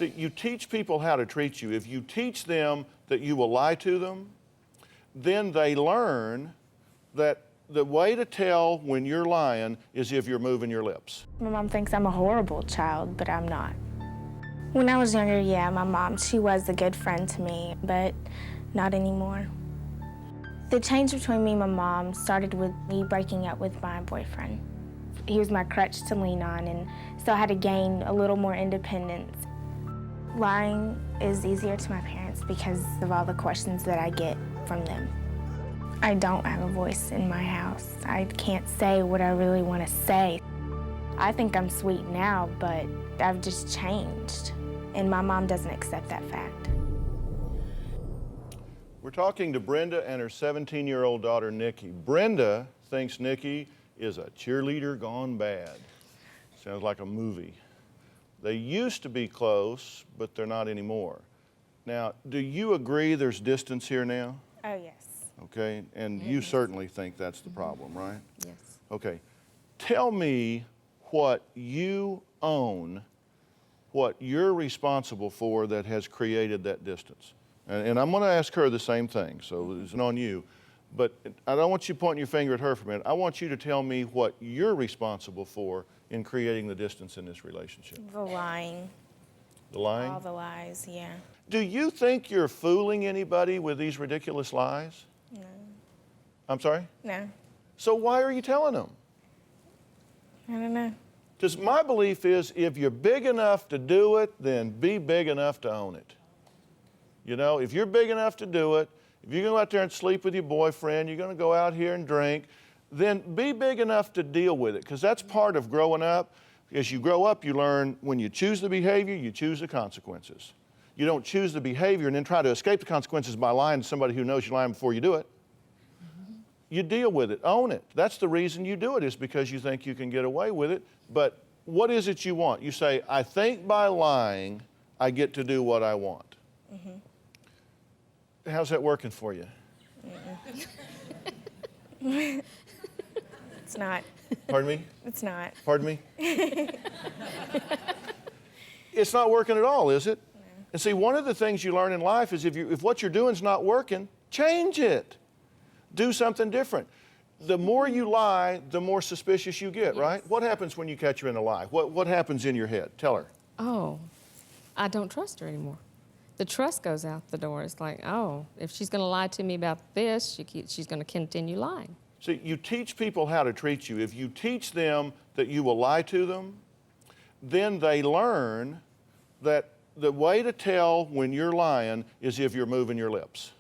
See, you teach people how to treat you. If you teach them that you will lie to them, then they learn that the way to tell when you're lying is if you're moving your lips. My mom thinks I'm a horrible child, but I'm not. When I was younger, yeah, my mom, she was a good friend to me, but not anymore. The change between me and my mom started with me breaking up with my boyfriend. He was my crutch to lean on, and so I had to gain a little more independence. Lying is easier to my parents because of all the questions that I get from them. I don't have a voice in my house. I can't say what I really want to say. I think I'm sweet now, but I've just changed, and my mom doesn't accept that fact. We're talking to Brenda and her 17-year-old daughter, Nikki. Brenda thinks Nikki is a cheerleader gone bad. Sounds like a movie. They used to be close, but they're not anymore. Now, do you agree there's distance here now? Oh, yes. Okay, and you certainly think that's the problem, right? Yes. Okay, tell me what you own, what you're responsible for that has created that distance. And I'm going to ask her the same thing, so it's not on you. But I don't want you pointing your finger at her for a minute. I want you to tell me what you're responsible for in creating the distance in this relationship. The lying. The lying? All the lies, yeah. Do you think you're fooling anybody with these ridiculous lies? No. I'm sorry? No. So why are you telling them? I don't know. Because my belief is if you're big enough to do it, then be big enough to own it. You know, if you're big enough to do it, if you're going to go out there and sleep with your boyfriend, you're going to go out here and drink, then be big enough to deal with it, because that's part of growing up. As you grow up, you learn when you choose the behavior, you choose the consequences. You don't choose the behavior and then try to escape the consequences by lying to somebody who knows you're lying before you do it. You deal with it, own it. That's the reason you do it, is because you think you can get away with it. But what is it you want? You say, I think by lying, I get to do what I want. How's that working for you? It's not. Pardon me? It's not. Pardon me? It's not working at all, is it? No. And see, one of the things you learn in life is if what you're doing is not working, change it. Do something different. The more you lie, the more suspicious you get, right? What happens when you catch her in a lie? What happens in your head? Tell her. Oh, I don't trust her anymore. The trust goes out the door. It's like, oh, if she's going to lie to me about this, she's going to continue lying. See, you teach people how to treat you. If you teach them that you will lie to them, then they learn that the way to tell when you're lying is if you're moving your lips.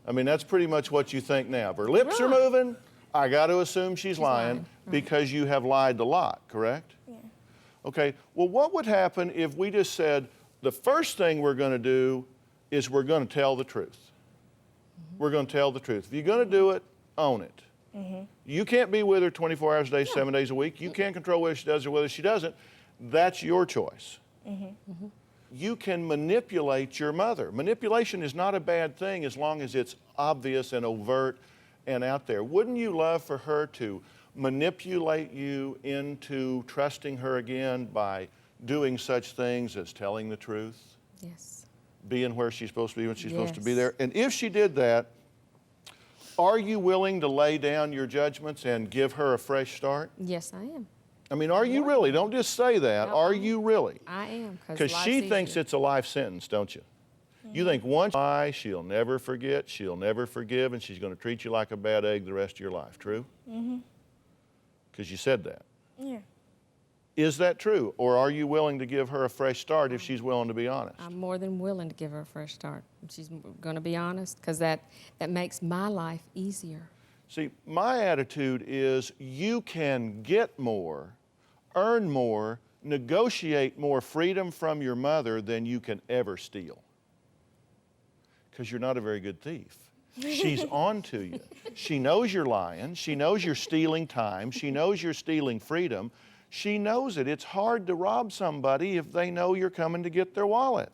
I mean, that's pretty much what you think now. If her lips are moving, I got to assume she's lying because you have lied a lot, correct? Yeah. Okay, well, what would happen if we just said, the first thing we're going to do is we're going to tell the truth. We're going to tell the truth. If you're going to do it, own it. You can't be with her 24 hours a day, 7 days a week. You can't control whether she does or whether she doesn't. That's your choice. You can manipulate your mother. Manipulation is not a bad thing as long as it's obvious and overt and out there. Wouldn't you love for her to manipulate you into trusting her again by doing such things as telling the truth? Yes. Being where she's supposed to be when she's supposed to be there. And if she did that, are you willing to lay down your judgments and give her a fresh start? Yes, I am. I mean, are you really? Don't just say that. No, are you really? I am. Because she thinks it's a life sentence, don't you? You think once you lie, she'll never forget, she'll never forgive, and she's going to treat you like a bad egg the rest of your life. True? Because you said that. Yeah. Is that true? Or are you willing to give her a fresh start if she's willing to be honest? I'm more than willing to give her a fresh start. She's going to be honest, because that makes my life easier. See, my attitude is you can get more, earn more, negotiate more freedom from your mother than you can ever steal. Because you're not a very good thief. She's on to you. She knows you're lying. She knows you're stealing time. She knows you're stealing freedom. She knows it. It's hard to rob somebody if they know you're coming to get their wallet.